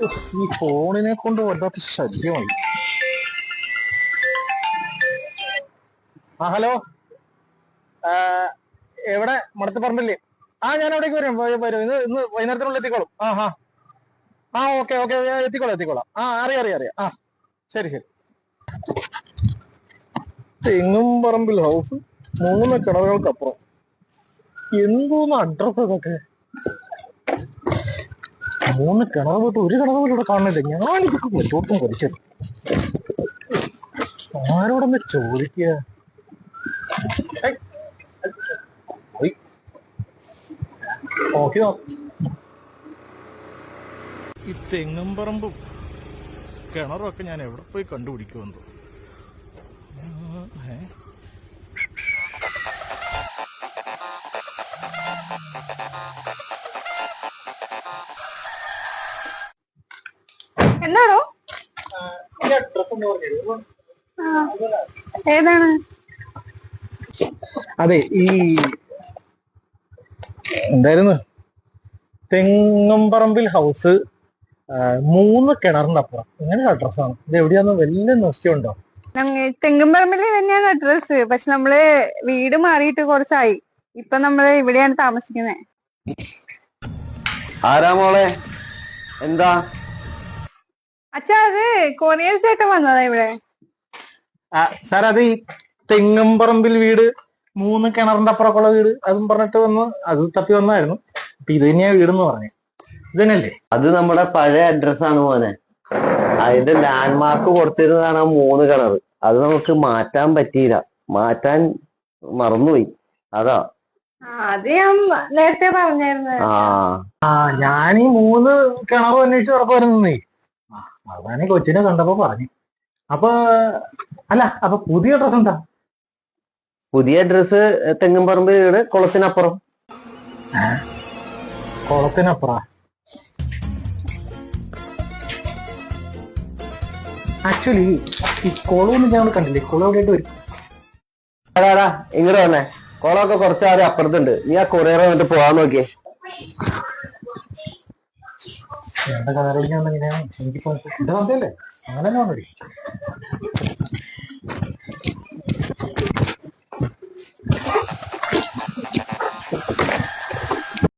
ഈ ഫോണിനെ കൊണ്ട് വല്ലാത്ത ശല്യമായി. ആ ഹലോ, എവിടെ? മടത്തുപറമ്പില്ലേ? ഞാൻ അവിടേക്ക് വരും. ഇന്ന് വൈകുന്നേരത്തിനുള്ളിൽ എത്തിക്കോളും. Okay okay, എത്തിക്കോളാം. അറിയാം. ശരി. തെങ്ങും പറമ്പിൽ ഹൗസ്, 3 കിണറുകൾക്കപ്പുറം. എന്തോന്ന് അഡ്രസ് അതൊക്കെ? 3 കിണർ പോയിട്ട് 1 കിണർ പോലും ഇവിടെ കാണുന്നില്ല. ഞാനിതൊക്കെ മുന്നോട്ടും പഠിച്ചത് ആരോടൊന്ന് ചോദിക്കുക. ഈ തെങ്ങും പറമ്പും കിണറും ഒക്കെ ഞാൻ എവിടെ പോയി കണ്ടുപിടിക്കുമെന്തോ. എന്താണോ? ഏതാണ്? അതെ, ഈ എന്തായിരുന്നു, തെങ്ങുംപറമ്പിൽ ഹൗസ്, 3 കിണറിന്റെ അപ്പുറം. ഇങ്ങനെ അഡ്രസ്സാണ്. ഇത് എവിടെയാന്ന് വലിയ നിശ്ചയമുണ്ടോ? തെങ്ങുംപറമ്പില് തന്നെയാണ് അഡ്രസ്. പക്ഷെ നമ്മള് വീട് മാറിയിട്ട് കുറച്ചായി. ഇപ്പൊ നമ്മള് ഇവിടെയാണ് താമസിക്കുന്നത്. ആരാ മോളെ? എന്താ അച്ഛാ, അത് കൊറിയർ ചേട്ടൻ വന്നതാ ഇവിടെ. സാർ, അത് ഈ തെങ്ങുംപറമ്പിൽ വീട്, 3 കിണറിന്റെ അപ്പുറമുള്ള വീട്, അതും പറഞ്ഞിട്ട് അത് തപ്പി വന്നായിരുന്നു. അപ്പൊ ഇത് തന്നെയാ വീടെന്ന് പറഞ്ഞു. ഇത് തന്നെയല്ലേ? അത് നമ്മുടെ പഴയ അഡ്രസ്സാണ് മോനെ. അതിന്റെ ലാൻഡ് മാർക്ക് കൊടുത്തിരുന്നതാണ് 3 കിണർ. അത് നമുക്ക് മാറ്റാൻ പറ്റിയില്ല, മാറ്റാൻ മറന്നുപോയി. അതാ. അത് ഞാൻ നേരത്തെ പറഞ്ഞായിരുന്നു. ഞാൻ ഈ 3 കിണറും അന്വേഷിച്ച് ഉറപ്പായിരുന്നേ. അതാണ് കൊച്ചിനെ കണ്ടപ്പോ പറഞ്ഞു. അപ്പൊ പുതിയ അഡ്രസ് എന്താ? പുതിയ അഡ്രസ് തെങ്ങുംപറമ്പ് വീട്, കുളത്തിനപ്പുറം. കുളത്തിനപ്പുറം? ആക്ച്വലി ഈ കുളമൊന്നും ഞങ്ങൾ കണ്ടില്ലേ. കുളം എവിടെയായിട്ട് വരും? ഇങ്ങോട്ട് വന്നേ. കുളമൊക്കെ കുറച്ചാരും അപ്പുറത്തുണ്ട്. നീ ആ കൊറിയർ വന്നിട്ട് പോവാൻ നോക്കിയേ. എന്റെ കാര്യം എനിക്കിപ്പോ അങ്ങനെ